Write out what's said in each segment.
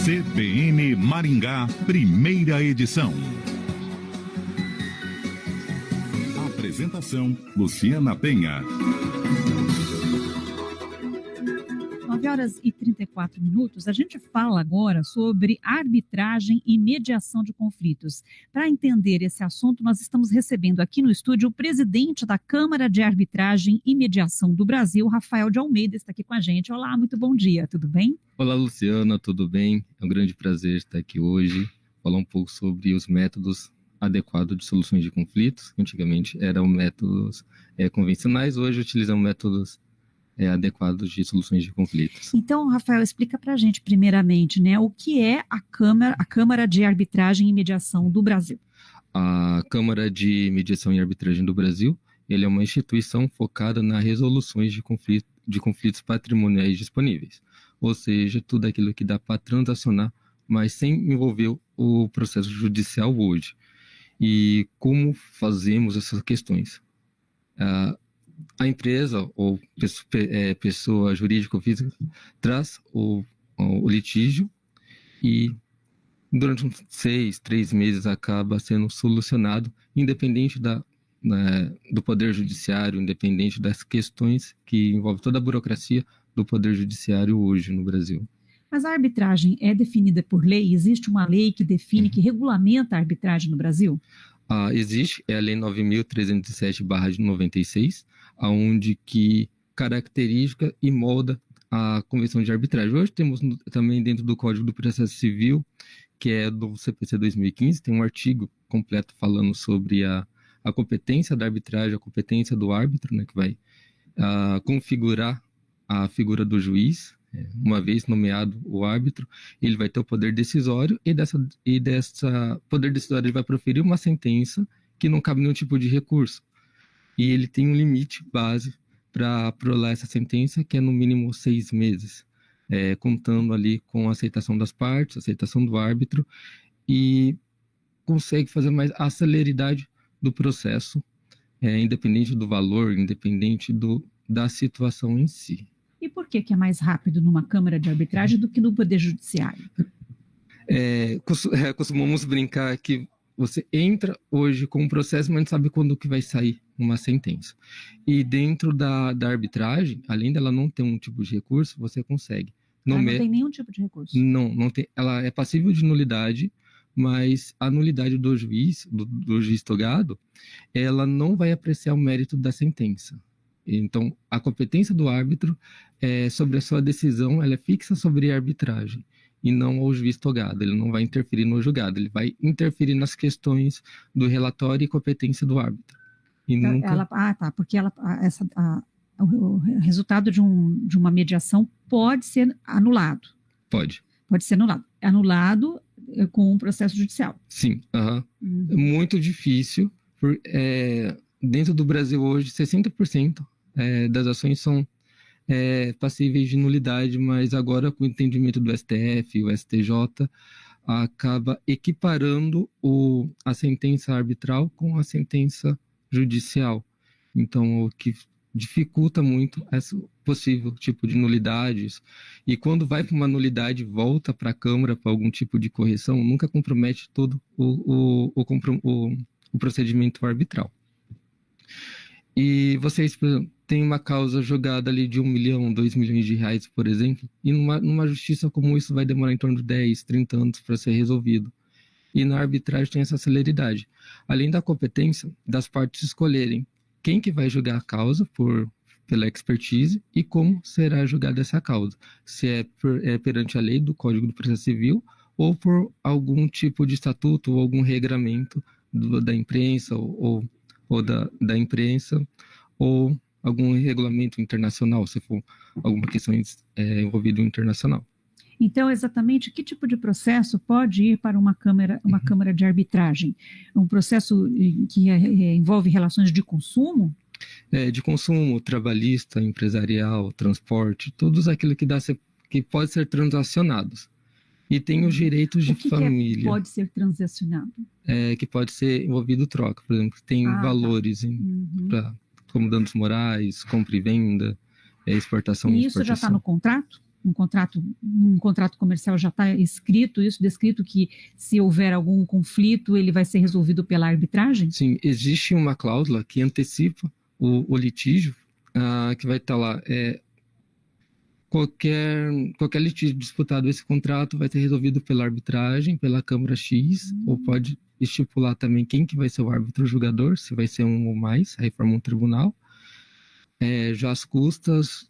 CBN Maringá, primeira edição. Apresentação, Luciana Penha. 9h34. A gente fala agora sobre arbitragem e mediação de conflitos. Para entender esse assunto, nós estamos recebendo aqui no estúdio o presidente da Câmara de Arbitragem e Mediação do Brasil, Rafael de Almeida, está aqui com a gente. Olá, muito bom dia, tudo bem? Olá, Luciana, tudo bem? É um grande prazer estar aqui hoje, falar um pouco sobre os métodos adequados de soluções de conflitos. Antigamente eram métodos convencionais, hoje utilizamos métodos adequados de soluções de conflitos. Então, Rafael, explica para a gente, primeiramente, né, o que é a Câmara de Arbitragem e Mediação do Brasil. A Câmara de Mediação e Arbitragem do Brasil, ele é uma instituição focada nas resoluções de conflitos patrimoniais disponíveis, ou seja, tudo aquilo que dá para transacionar, mas sem envolver o processo judicial hoje. E como fazemos essas questões? A empresa ou pessoa jurídica ou física traz o litígio e durante uns 3 meses acaba sendo solucionado, independente do Poder Judiciário, independente das questões que envolvem toda a burocracia do Poder Judiciário hoje no Brasil. Mas a arbitragem é definida por lei? Existe uma lei que define, que regulamenta a arbitragem no Brasil? Existe, é a Lei 9.307/96, onde que caracteriza e molda a Convenção de Arbitragem. Hoje temos também dentro do Código do Processo Civil, que é do CPC 2015, tem um artigo completo falando sobre a competência da arbitragem, a competência do árbitro, né, que vai configurar a figura do juiz. Uma vez nomeado o árbitro, ele vai ter o poder decisório e dessa poder decisório ele vai proferir uma sentença que não cabe nenhum tipo de recurso. E ele tem um limite base para prolar essa sentença, que é no mínimo 6 meses, contando ali com a aceitação das partes, a aceitação do árbitro, e consegue fazer mais a celeridade do processo, independente do valor, independente da situação em si. E por que é mais rápido numa Câmara de Arbitragem do que no Poder Judiciário? Costumamos brincar que você entra hoje com um processo, mas não sabe quando que vai sair uma sentença. E dentro da arbitragem, além dela não ter um tipo de recurso, você consegue. Ela não tem nenhum tipo de recurso? Não tem. Ela é passível de nulidade, mas a nulidade do juiz togado, ela não vai apreciar o mérito da sentença. Então, a competência do árbitro sobre a sua decisão, ela é fixa sobre a arbitragem e não ao juiz togado. Ele não vai interferir no julgado, ele vai interferir nas questões do relatório e competência do árbitro. E porque o resultado de uma mediação pode ser anulado. Pode. Pode ser anulado. Anulado com um processo judicial. Sim. É muito difícil. Dentro do Brasil hoje, 60% das ações são passíveis de nulidade, mas agora com o entendimento do STF, o STJ, acaba equiparando a sentença arbitral com a sentença judicial. Então, o que dificulta muito esse possível tipo de nulidades. E quando vai para uma nulidade, volta para a Câmara para algum tipo de correção, nunca compromete todo o procedimento arbitral. E vocês, por exemplo, têm uma causa jogada ali de 1 milhão, 2 milhões de reais, por exemplo, e numa justiça como isso vai demorar em torno de 10, 30 anos para ser resolvido. E na arbitragem tem essa celeridade. Além da competência das partes escolherem quem que vai julgar a causa pela expertise e como será julgada essa causa. Se é perante a lei do Código do Processo Civil ou por algum tipo de estatuto ou algum regramento da imprensa ou da imprensa, ou algum regulamento internacional, se for alguma questão envolvida internacional. Então, exatamente que tipo de processo pode ir para uma câmara de arbitragem? Um processo que envolve relações de consumo? De consumo, trabalhista, empresarial, transporte, todos aquilo que pode ser transacionados. E tem os direitos de família. Que pode ser transacionado? Que pode ser envolvido troca, por exemplo, tem valores como danos morais, compra e venda, exportação e isso exportação. Já está no contrato? Um contrato comercial já está escrito, isso descrito, que se houver algum conflito, ele vai ser resolvido pela arbitragem? Sim, existe uma cláusula que antecipa o litígio, que vai estar lá. Qualquer litígio disputado, esse contrato vai ser resolvido pela arbitragem, pela Câmara X, ou pode estipular também quem que vai ser o árbitro julgador, se vai ser um ou mais, aí forma um tribunal. Já as custas,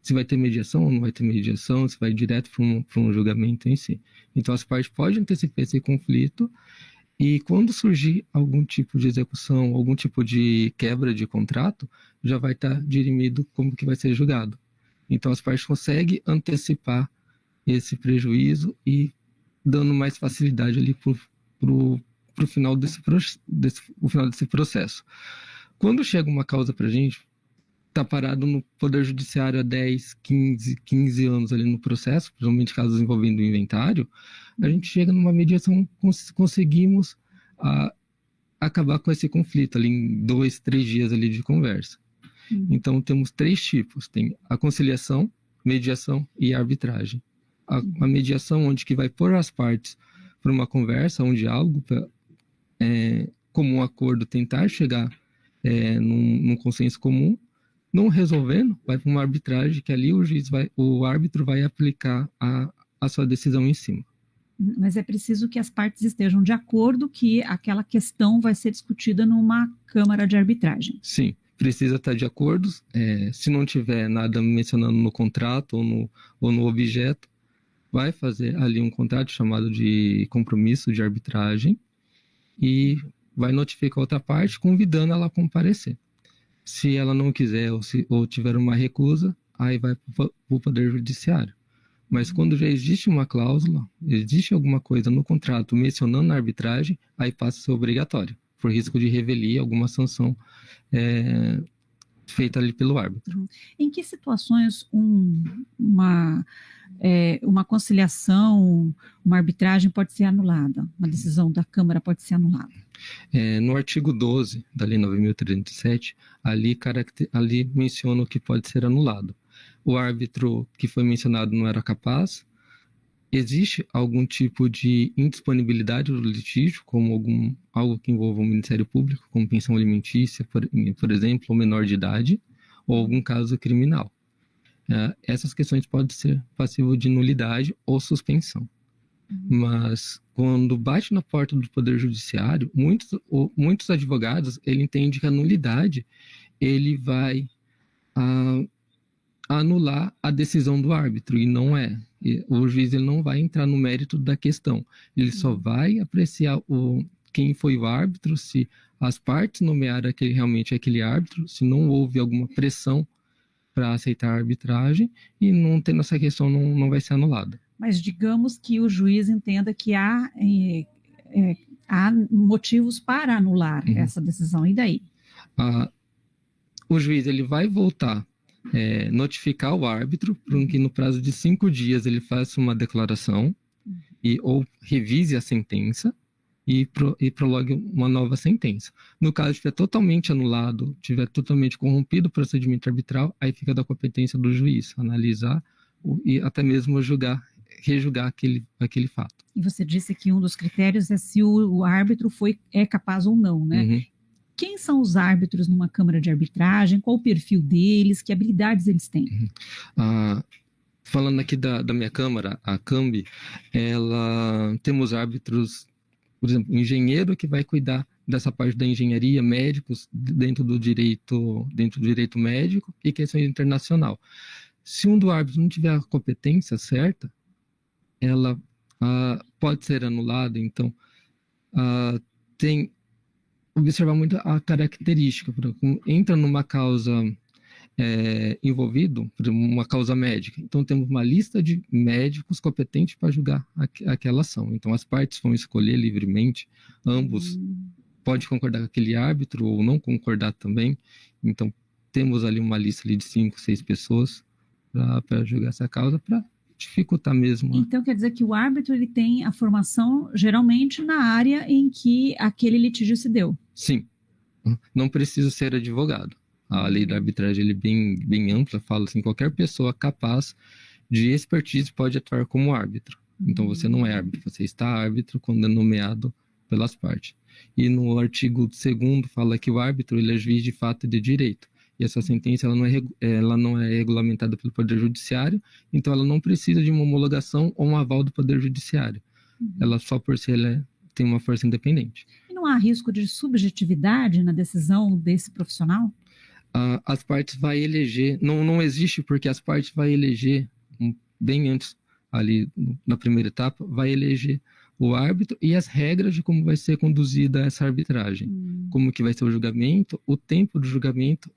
se vai ter mediação ou não vai ter mediação, se vai direto para um julgamento em si. Então, as partes podem antecipar esse conflito e quando surgir algum tipo de execução, algum tipo de quebra de contrato, já vai estar dirimido como que vai ser julgado. Então, as partes conseguem antecipar esse prejuízo e dando mais facilidade ali para o final desse processo. Quando chega uma causa para a gente, está parado no Poder Judiciário há 10, 15 anos ali no processo, principalmente casos envolvendo o inventário, a gente chega numa mediação, conseguimos acabar com esse conflito ali em 2, 3 dias ali de conversa. Então, temos 3 tipos. Tem a conciliação, mediação e arbitragem. A mediação, onde que vai pôr as partes para uma conversa, um diálogo, como um acordo, tentar chegar num consenso comum. Não resolvendo, vai para uma arbitragem, que ali o árbitro vai aplicar a sua decisão em cima. Mas é preciso que as partes estejam de acordo que aquela questão vai ser discutida numa câmara de arbitragem. Sim. Precisa estar de acordo. Se não tiver nada mencionando no contrato ou no objeto, vai fazer ali um contrato chamado de compromisso de arbitragem e vai notificar a outra parte, convidando ela a comparecer. Se ela não quiser ou tiver uma recusa, aí vai para o Poder Judiciário. Mas quando já existe uma cláusula, existe alguma coisa no contrato mencionando a arbitragem, aí passa a ser obrigatório, por risco de revelia, alguma sanção feita ali pelo árbitro. Em que situações uma conciliação, uma arbitragem pode ser anulada? Uma decisão da Câmara pode ser anulada? No artigo 12 da Lei 9.307, ali menciona o que pode ser anulado. O árbitro que foi mencionado não era capaz. Existe algum tipo de indisponibilidade do litígio, como algo que envolva o Ministério Público, como pensão alimentícia, por exemplo, ou menor de idade, ou algum caso criminal. Essas questões podem ser passíveis de nulidade ou suspensão. Mas quando bate na porta do Poder Judiciário, muitos advogados, ele entende que a nulidade ele vai anular a decisão do árbitro, e não é. O juiz ele não vai entrar no mérito da questão, ele só vai apreciar quem foi o árbitro, se as partes nomearam realmente aquele árbitro, se não houve alguma pressão para aceitar a arbitragem, e não tendo essa questão não vai ser anulada. Mas digamos que o juiz entenda que há motivos para anular essa decisão, e daí? O juiz ele vai voltar notificar o árbitro para que no prazo de 5 dias ele faça uma declaração ou revise a sentença e prologue uma nova sentença. No caso, estiver totalmente anulado, tiver totalmente corrompido o procedimento arbitral, aí fica da competência do juiz analisar e até mesmo rejugar aquele fato. E você disse que um dos critérios é se o árbitro é capaz ou não, né? Quem são os árbitros numa câmara de arbitragem? Qual o perfil deles? Que habilidades eles têm? Falando aqui da minha câmara, a CAMB, temos árbitros, por exemplo, engenheiro que vai cuidar dessa parte da engenharia, médicos dentro do direito médico e questão internacional. Se um do árbitro não tiver a competência certa, ela pode ser anulada. Então, tem observar muito a característica. Entra numa causa envolvido, por exemplo, uma causa médica. Então, temos uma lista de médicos competentes para julgar aquela ação. Então, as partes vão escolher livremente, ambos podem concordar com aquele árbitro ou não concordar também. Então, temos ali uma lista ali de 5, 6 pessoas para julgar essa causa, para dificultar mesmo. Então, quer dizer que o árbitro ele tem a formação, geralmente, na área em que aquele litígio se deu? Sim. Não precisa ser advogado. A lei da arbitragem é bem ampla, fala assim, qualquer pessoa capaz de expertise pode atuar como árbitro. Então, você não é árbitro, você está árbitro quando é nomeado pelas partes. E no artigo 2º fala que o árbitro ele é juiz de fato e de direito. E essa sentença ela não é regulamentada pelo Poder Judiciário, então ela não precisa de uma homologação ou um aval do Poder Judiciário. Ela só por si ela tem uma força independente. E não há risco de subjetividade na decisão desse profissional? As partes vai eleger, não existe porque as partes vai eleger, bem antes, ali na primeira etapa, vai eleger o árbitro e as regras de como vai ser conduzida essa arbitragem. Como que vai ser o julgamento, o tempo do julgamento,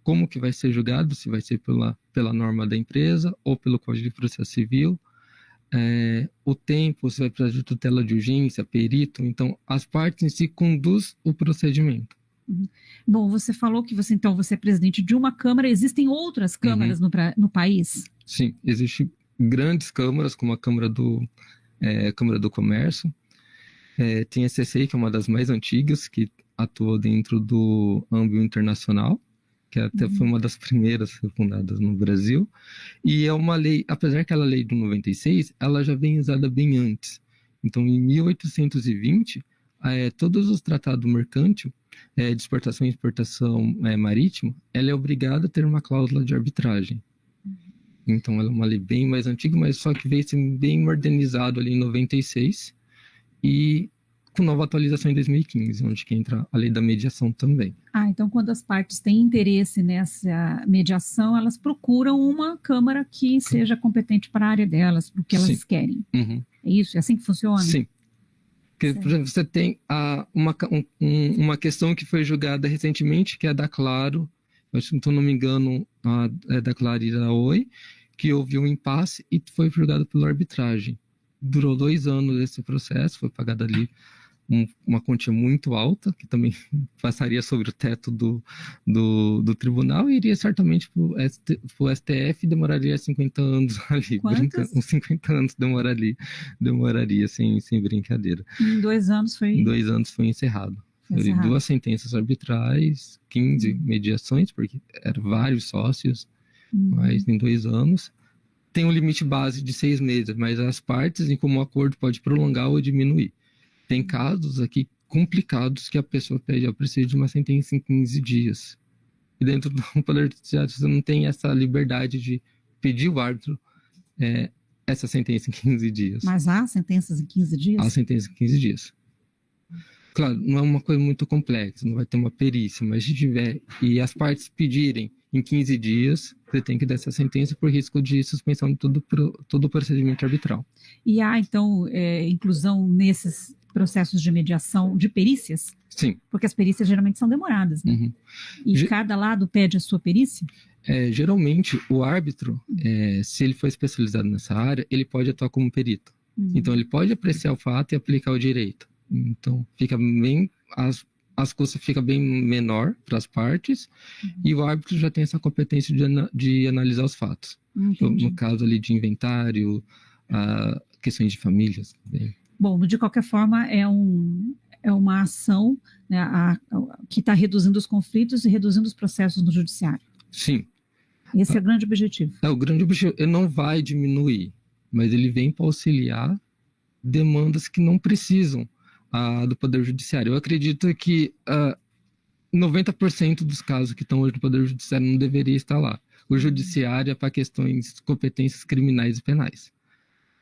como que vai ser julgado, se vai ser pela norma da empresa ou pelo Código de Processo Civil, o tempo, se vai precisar de tutela de urgência, perito. Então, as partes em si conduzem o procedimento. Bom, você falou que você é presidente de uma Câmara, existem outras câmaras no país? Sim, existem grandes câmaras, como a Câmara do Comércio, tem a CCI, que é uma das mais antigas, que atua dentro do âmbito internacional, que até foi uma das primeiras fundadas no Brasil, e é uma lei, apesar que ela é lei de 96, ela já vem usada bem antes. Então, em 1820, todos os tratados mercantil, de exportação e exportação marítima, ela é obrigada a ter uma cláusula de arbitragem. Então, ela é uma lei bem mais antiga, mas só que veio ser bem modernizado ali em 96 e com nova atualização em 2015, onde que entra a lei da mediação também. Então quando as partes têm interesse nessa mediação, elas procuram uma Câmara que seja competente para a área delas, para o que elas querem. É isso? É assim que funciona? Sim. Porque, por exemplo, você tem uma questão que foi julgada recentemente, que é da Claro, se não me engano, é da Claro e da Oi, que houve um impasse e foi julgado pela arbitragem. Durou 2 anos esse processo, foi pagada ali uma quantia muito alta, que também passaria sobre o teto do tribunal e iria certamente para o STF e demoraria 50 anos ali. Uns 50 anos demoraria sem brincadeira. Em 2 anos foi... Em 2 anos foi encerrado. Foram 2 sentenças arbitrais, 15 mediações, porque eram vários sócios, mas em 2 anos. Tem um limite base de 6 meses, mas as partes, em comum acordo, pode prolongar ou diminuir. Tem casos aqui complicados que a pessoa pede ao preciso de uma sentença em 15 dias. E dentro do Poder Judiciário você não tem essa liberdade de pedir o árbitro essa sentença em 15 dias. Mas há sentenças em 15 dias? Há sentença em 15 dias. Claro, não é uma coisa muito complexa, não vai ter uma perícia, mas se tiver e as partes pedirem em 15 dias, você tem que dar essa sentença por risco de suspensão de todo o procedimento arbitral. E há, então, inclusão nesses processos de mediação de perícias? Sim. Porque as perícias geralmente são demoradas, né? E cada lado pede a sua perícia? Geralmente, o árbitro, se ele for especializado nessa área, ele pode atuar como perito. Então, ele pode apreciar o fato e aplicar o direito. Então, fica bem... As custas ficam bem menor para as partes e o árbitro já tem essa competência de analisar os fatos. No caso ali de inventário, questões de famílias. Bom, de qualquer forma, é uma ação, né, que está reduzindo os conflitos e reduzindo os processos no judiciário. Sim. Esse é o grande objetivo. O grande objetivo. Ele não vai diminuir, mas ele vem para auxiliar demandas que não precisam do Poder Judiciário. Eu acredito que 90% dos casos que estão hoje no Poder Judiciário não deveria estar lá. O Judiciário é para questões de competências criminais e penais.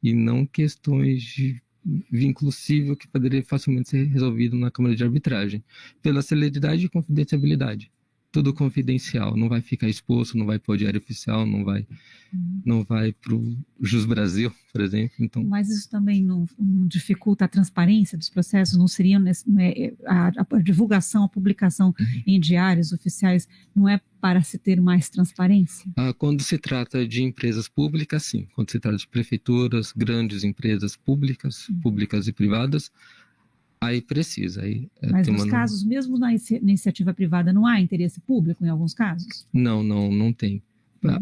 E não questões de vínculo civil que poderia facilmente ser resolvido na Câmara de Arbitragem. Pela celeridade e confidencialidade. Tudo confidencial, não vai ficar exposto, não vai para o Diário Oficial, não vai para o Jus Brasil, por exemplo. Então... Mas isso também não dificulta a transparência dos processos? Não seria a divulgação, a publicação em diários oficiais, não é para se ter mais transparência? Quando se trata de empresas públicas, sim. Quando se trata de prefeituras, grandes empresas públicas e privadas, aí precisa. Mas nos casos, mesmo na iniciativa privada, não há interesse público em alguns casos? Não tem.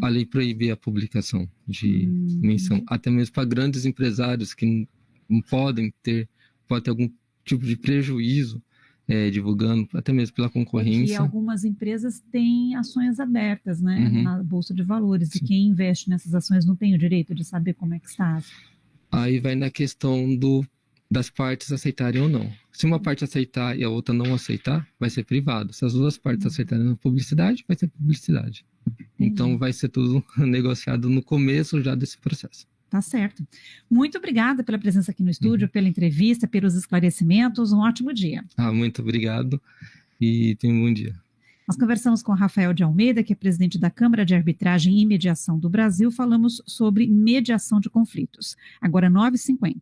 A lei proíbe a publicação de menção, até mesmo para grandes empresários que não pode ter algum tipo de prejuízo divulgando, até mesmo pela concorrência. E algumas empresas têm ações abertas, né, na Bolsa de Valores, Sim. E quem investe nessas ações não tem o direito de saber como é que está. Aí vai na questão das partes aceitarem ou não. Se uma parte aceitar e a outra não aceitar, vai ser privado. Se as duas partes aceitarem a publicidade, vai ser publicidade. Então vai ser tudo negociado no começo já desse processo. Tá certo. Muito obrigada pela presença aqui no estúdio, pela entrevista, pelos esclarecimentos. Um ótimo dia. Muito obrigado e tenha um bom dia. Nós conversamos com Rafael de Almeida, que é presidente da Câmara de Arbitragem e Mediação do Brasil. Falamos sobre mediação de conflitos. Agora 9h50.